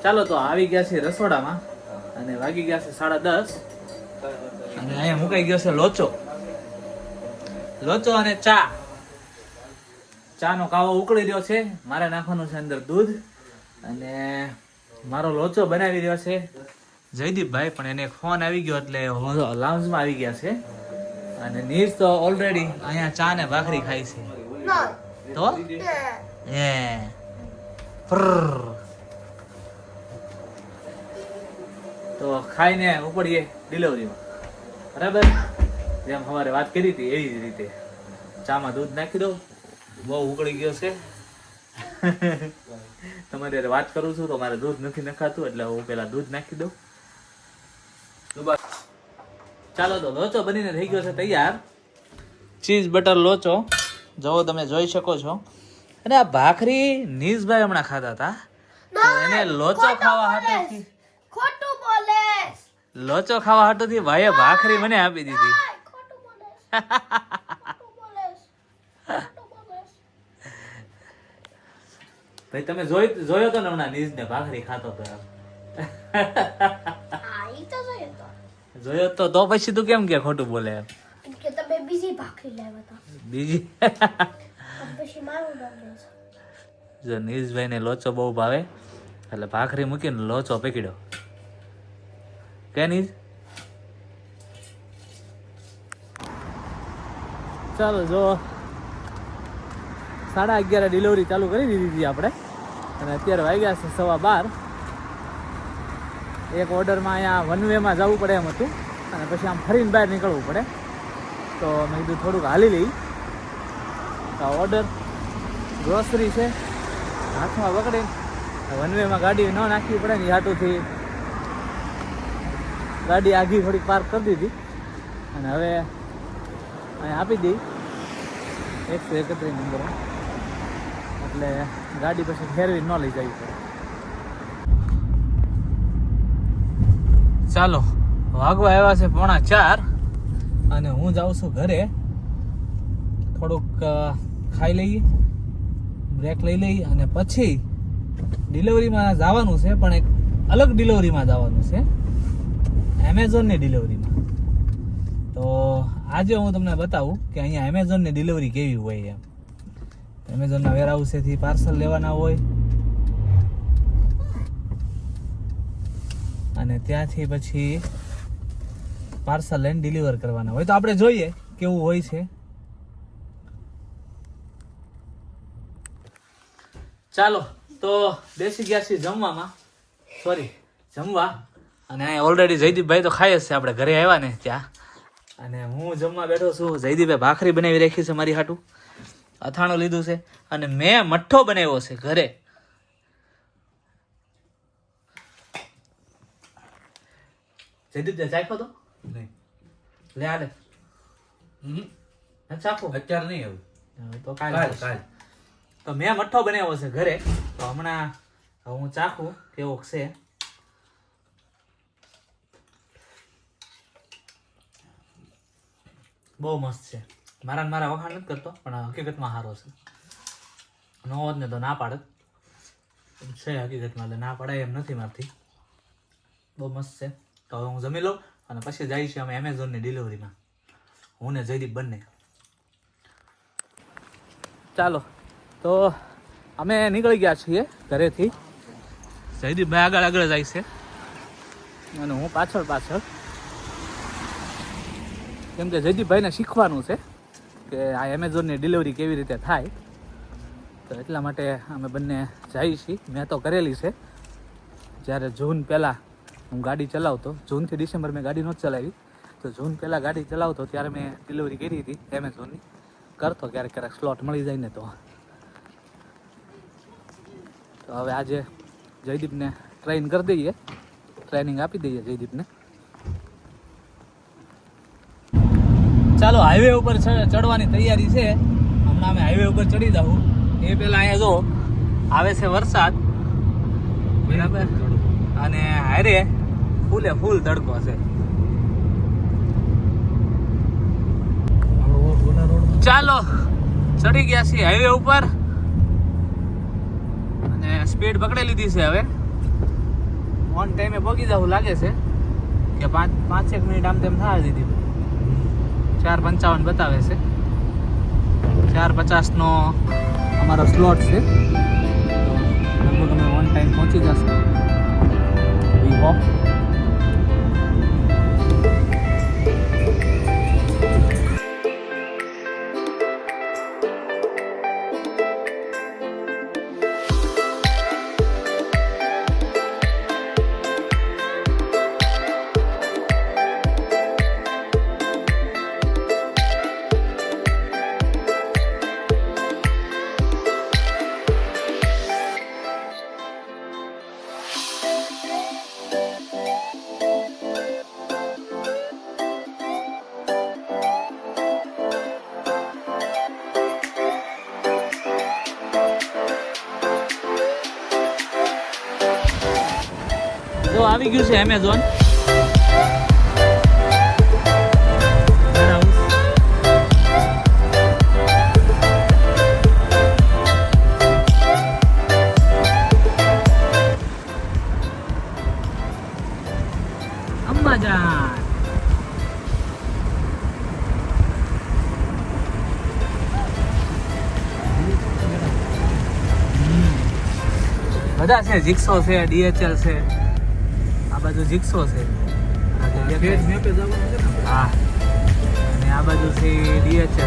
ચાલો તો આવી ગયા છે રસોડામાં અને વાગી ગયા છે 10:30 અને અહીંયા મુકાઈ ગયો છે લોચો અને ચા નો કાવો ઉકળી રહ્યો છે. મારે નાખવાનું છે અંદર દૂધ અને મારો લોચો બનાવી રહ્યો છે જયદીપભાઈ, પણ એને ફોન આવી ગયો એટલે લાઉન્જમાં આવી ગયા છે. અને નીર તો ઓલરેડી અહીંયા ચા ને ભાખરી ખાય છે. તો તો ખાઈને ઉપડીએ ડિલિવરીમાં, બરાબર? જેમ સવારે વાત કરી હતી એવી જ રીતે ચામાં દૂધ નાખી દો. બહુ ઉકળી ગયો છે. તમારી વાત કરું છું તો મારે દૂધ નથી નખાતું એટલે હું પેલા દૂધ નાખી દઉં. ચાલો તો લોચો બનીને થઈ ગયો છે તૈયાર. ચીઝ બટર લોચો જો તમે જોઈ શકો છો. અને આ ભાખરી નીશભાઈ હમણાં ખાતા હતા, એને લોચો ખાવા હાટોથી ખોટું બોલે. લોચો ખાવા હાટોથી ભાઈએ ભાખરી મને આપી દીધી. ખોટું બોલે. ભાઈ તમે જોયો તો ને હમણાં નીશને ભાખરી ખાતો હતો. હા, ઈ તો જોયું તો. જોયો તો પછી તું કેમ કે ખોટું બોલે એમ? કે તમે બીજી ભાખરી લાવ્યા હતા. બીજી પછી મારું નામ લેજો. જો નીશભાઈ ને લોચો બહુ ભાવે એટલે ભાખરી મૂકીને લોચો પકડ્યો. કે નીશ? ચાલો જો 11:30 ડિલિવરી ચાલુ કરી દીધી હતી આપણે અને અત્યારે વાગ્યા છે 12:15. એક ઓર્ડરમાં અહીંયા વન વેમાં જવું પડે એમ હતું અને પછી આમ ફરીને બહાર નીકળવું પડે, તો મેં કીધું થોડુંક હાલી લઈ. તો ઓર્ડર ગ્રોસરી છે, હાથમાં પકડીને વન વેમાં ગાડી ન નાખવી પડે ને એ હાટુથી ગાડી આઘી થોડીક પાર્ક કરી દીધી અને હવે અહીંયા આપી દઈ 131 નંબર, એટલે ગાડી પછી ફેરવી ન લઈ જવી પડે. ચાલો વાગવા આવ્યા છે 4:45 અને હું જાઉં છું ઘરે. થોડુંક ખાઈ લઈએ, બ્રેક લઈ લઈએ અને પછી ડિલિવરીમાં જવાનું છે, પણ એક અલગ ડિલિવરીમાં જવાનું છે, એમેઝોનની ડિલિવરીમાં. તો આજે હું તમને બતાવું કે અહીંયા એમેઝોનની ડિલિવરી કેવી હોય એમ. એમેઝોનના વેરહાઉસેથી પાર્સલ લેવાના હોય અને ત્યાંથી પછી પાર્સલ લઈને ડિલિવર કરવાના હોય. તો આપણે જોઈએ કેવું હોય છે. ચાલો તો બેસી ગયા છીએ જમવા અને અહીંયા ઓલરેડી જયદીપભાઈ તો ખાય જ છે. આપણે ઘરે આવ્યા ને ત્યાં અને હું જમવા બેઠો છું. જયદીપભાઈ ભાખરી બનાવી રાખી છે મારી હાટું, અથાણું લીધું છે અને મેં મઠ્ઠો બનાવ્યો છે ઘરે. જયદીપ ચાખો તો નહીં લે આલે ચાખો અત્યારે નહીં હવે તો કાલ તો મેં મઠ્ઠો બનાવ્યો છે ઘરે, તો હમણાં હું ચાખું કેવો છે. બહુ મસ્ત છે. મારા વખાણ નથી કરતો પણ હકીકતમાં સારો છે. નો હોત ને તો ના પાડત છે હકીકતમાં, એટલે ના પડાય એમ નથી મારથી. બહુ મસ્ત છે. તો હવે હું જમી લઉં અને પછી જાય છે અમે એમેઝોનની ડિલિવરીમાં, હું ને જયદીપ બંને. ચાલો તો અમે નીકળી ગયા છીએ ઘરેથી. જયદીપભાઈ આગળ જાય છે અને હું પાછળ, કેમ કે જયદીપભાઈને શીખવાનું છે કે આ એમેઝોનની ડિલિવરી કેવી રીતે થાય, તો એટલા માટે અમે બંને જઈએ છીએ. મેં તો કરેલી છે જ્યારે જૂન પહેલાં હું ગાડી ચલાવતો, જૂનથી ડિસેમ્બર મેં ગાડી નહોતી ચલાવી, તો જૂન પહેલાં ગાડી ચલાવતો ત્યારે મેં ડિલિવરી કરી હતી એમેઝોનની. કરતો ક્યારેક સ્લોટ મળી જાય ને તો હવે આજે જયદીપને ટ્રેન કરી દઈએ, ટ્રેનિંગ આપી દઈએ જયદીપને. ચાલો હાઈવે ઉપર ચડવાની તૈયારી છે. હમણાં અમે હાઈવે ઉપર ચડી જાઉં એ પહેલાં અહીંયા જો આવે છે વરસાદ, બરાબર, અને હારે ફૂલે ફૂલ તડકો છે. ચાલો ચડી ગયા છીએ હાઈવે ઉપર અને સ્પીડ પકડી લીધી છે હવે. ઓન ટાઈમે પહોંચી જવું લાગે છે કે 5-1 મિનિટ આમ તેમ થવા દીધી. 4:55 બતાવે છે. 4:50 નો અમારો સ્લોટ છે. તો લગભગ અમે ઓન ટાઈમ પહોંચી જશું. We hope. તો આવી ગયું છે એમેઝોન. અમ્માજાન બધા છે. જીક્સો છે, DHL છે. આ બાજુ જીક્સો છે. હા, અને આ બાજુ છે DHL છે.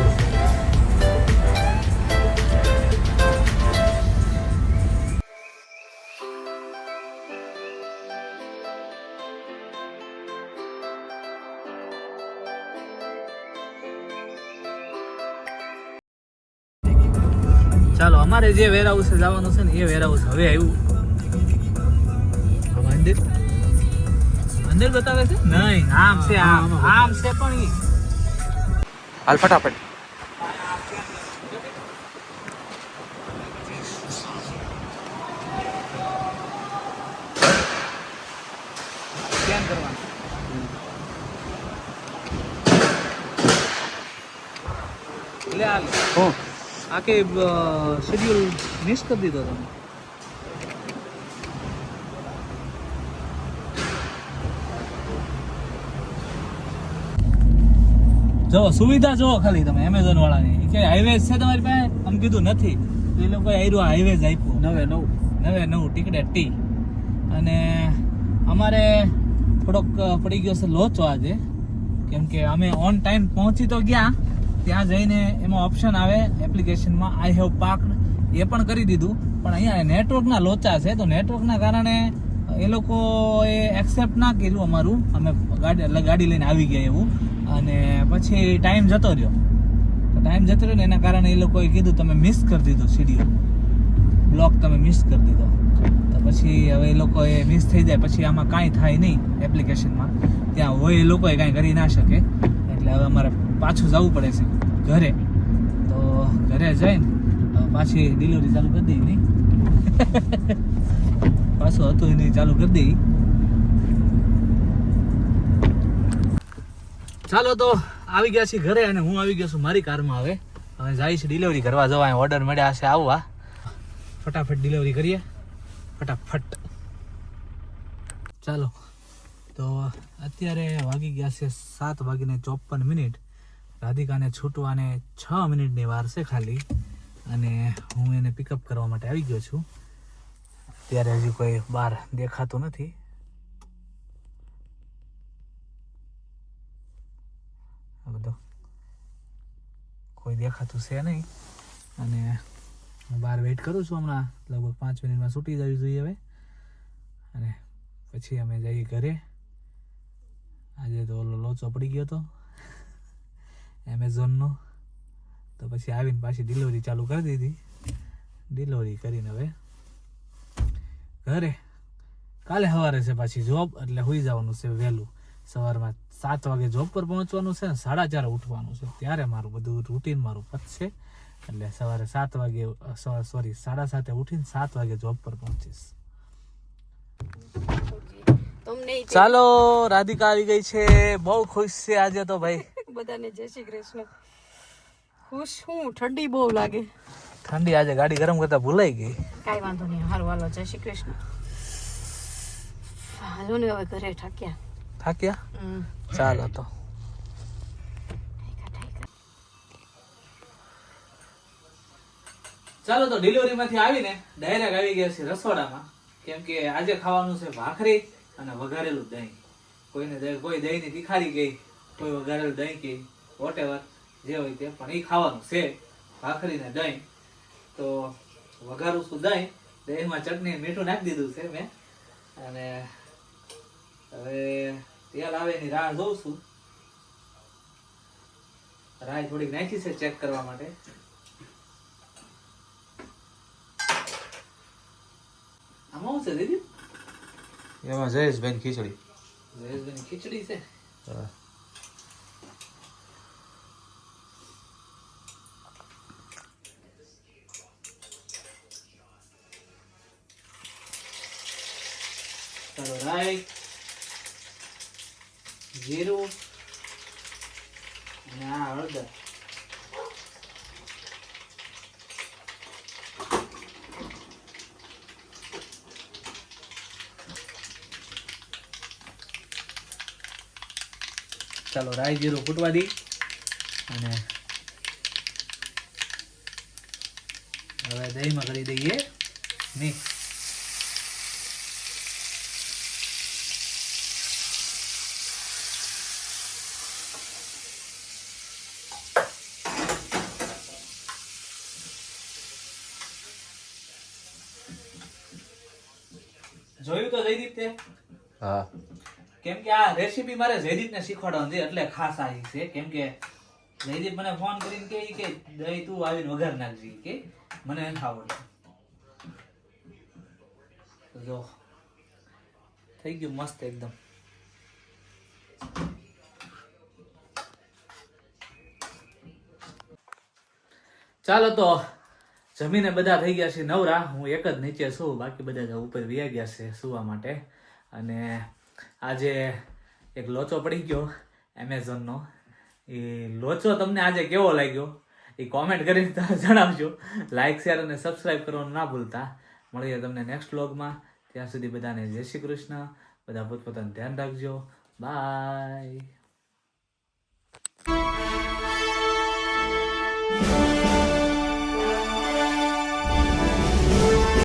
ચાલો, અમારે જે વેરહાઉસે જવાનું છે ને એ વેરહાઉસ હવે આવ્યું. મંદિર મંદિર બતાવે છે નહીં, આમ છે, આમ છે પણ ઈ હાલ ફટાફટ. સ્કેન કરવાનું. એટલે હાલ હું આખી શેડ્યુલ મિસ કરી દીધો તમે. જો સુવિધા જો ખાલી તમે એમેઝોન વાળાની કે હાઈવેઝ છે તમારી પાસે, આમ કીધું નથી. એ લોકોએ આયરું હાઈવેઝ આપ્યું 99 ટિકિટ ટી. અને અમારે થોડોક પડી ગયો છે લોચો આજે, કેમ કે અમે ઓન ટાઈમ પહોંચી તો ગયા. ત્યાં જઈને એમાં ઓપ્શન આવે એપ્લિકેશનમાં આઈ હેવ પાર્કડ, એ પણ કરી દીધું. પણ અહીંયા નેટવર્કના લોચા છે, તો નેટવર્કના કારણે એ લોકોએ એક્સેપ્ટ ના કર્યું અમારું. અમે ગાડી લઈને આવી ગયા એવું. અને પછી ટાઈમ જતો રહ્યો. તો ટાઈમ જતો રહ્યો ને એના કારણે એ લોકોએ કીધું તમે મિસ કરી દીધો શેડ્યુલ, બ્લોક તમે મિસ કરી દીધો. તો પછી હવે એ લોકોએ મિસ થઈ જાય પછી આમાં કાંઈ થાય નહીં એપ્લિકેશનમાં. ત્યાં હોય એ લોકોએ કાંઈ કરી ના શકે. એટલે હવે અમારે પાછું જવું પડે છે ઘરે. તો ઘરે જઈને પાછી ડિલિવરી ચાલુ કરી દઈ નહીં. પાછું હતું એની ચાલુ કરી દઈ. ચાલો, તો આવી ગયા છીએ ઘરે અને હું આવી ગયો છું મારી કારમાં. હવે જાય છે ડિલિવરી કરવા જવા. ઓર્ડર મળ્યા છે આવવા. ફટાફટ ડિલિવરી કરીએ, ફટાફટ. ચાલો, તો અત્યારે વાગી ગયા છે 7:54. રાધિકાને છૂટવાને 6 મિનિટની વાર છે ખાલી. અને હું એને પિકઅપ કરવા માટે આવી ગયો છું. અત્યારે હજી કોઈ બહાર દેખાતું નથી. બધું કોઈ દેખાતું છે નહીં. અને હું બહાર વેઇટ કરું છું. હમણાં લગભગ 5 મિનિટમાં છૂટી જવી જોઈએ હવે. અને પછી અમે જઈએ ઘરે. આજે તો ઓલો લોચો પડી ગયો હતો એમેઝોનનો. તો પછી આવીને પાછી ડિલિવરી ચાલુ કરી દીધી. ડિલિવરી કરીને હવે ઘરે. કાલે સવારે છે પાછી જોબ, એટલે હોઈ જવાનું છે વહેલું. સવારમાં 7 વાગે જોબ પર પહોંચવાનું છે ને 4:30 ઉઠવાનું છે. ત્યારે મારું બધું રૂટીન મારું પતશે. એટલે સવારે 7 વાગે 7:30 ઉઠીને 7 વાગે જોબ પર પહોંચીશ. ચાલો, રાધિકા આવી ગઈ છે. બહુ ખુશ છે આજે તો ભાઈ. બધાને જય શ્રી કૃષ્ણ. ખુશ હું, ઠંડી બહુ લાગે. ઠંડી આજે ગાડી ગરમ કરતા ભૂલાઈ ગઈ. કાંઈ વાંધો નહીં, હારું હાલો, જય શ્રી કૃષ્ણ. હાલો ને હવે ઘરે ઠાક્યા. થાક્યા? ચાલો તો. ચાલો તો ડિલિવરીમાંથી આવીને ડાયરેક્ટ આવી ગયા છે રસોડામાં, કેમ કે આજે ખાવાનું છે ભાખરી અને વઘારેલું દહીં. કોઈ દહીંની તીખારી કહી, કોઈ વઘારેલું દહીં કહી, વોટેવર જે હોય તે, પણ એ ખાવાનું છે ભાખરી ને દહીં. તો વઘારું છું દહીં, દહીંમાં ચટણી મીઠું નાખી દીધું છે મેં, અને હવે તેલ આવે એની રાહ જોઉં છું. રાઈ થોડીક નાખી છે ચેક કરવા માટે. આમાં શું છે દીદી? એમાં જયેશભાઈ ખીચડી. જયેશભાઈની ખીચડી છે. ચાલો રાઈ, જીરું અને આ હળદર. ચાલો રાઈ જીરું ફૂટવા દી, અને હવે દહીંમાં કરી દઈએ મિક્સ. જોયું તો જયદીપ તે? હા. કેમ કે આ રેસીપી મારે જયદીપને શીખવાડવાની છે, એટલે ખાસ આવી છે. કેમ કે જયદીપ મને ફોન કરીને કહે કે દહીં તું આવીને વઘાર નાખજી, કે મને નથી આવડતું. તો જો થઈ ગયું મસ્ત એકદમ. ચાલો તો જમીને બધા થઈ ગયા છે નવરા. હું એક જ નીચે છું, બાકી બધા ઉપર વ્યા ગયા છે સુવા માટે. અને આજે એક લોચો પડી ગયો એમેઝોનનો. એ લોચો તમને આજે કેવો લાગ્યો એ કોમેન્ટ કરીને તમે જણાવજો. લાઈક, શેર અને સબસ્ક્રાઈબ કરવાનું ના ભૂલતા. મળીએ તમને નેક્સ્ટ વ્લોગમાં. ત્યાં સુધી બધાને જય શ્રી કૃષ્ણ. બધા પોતપોતાનું ધ્યાન રાખજો. બાય.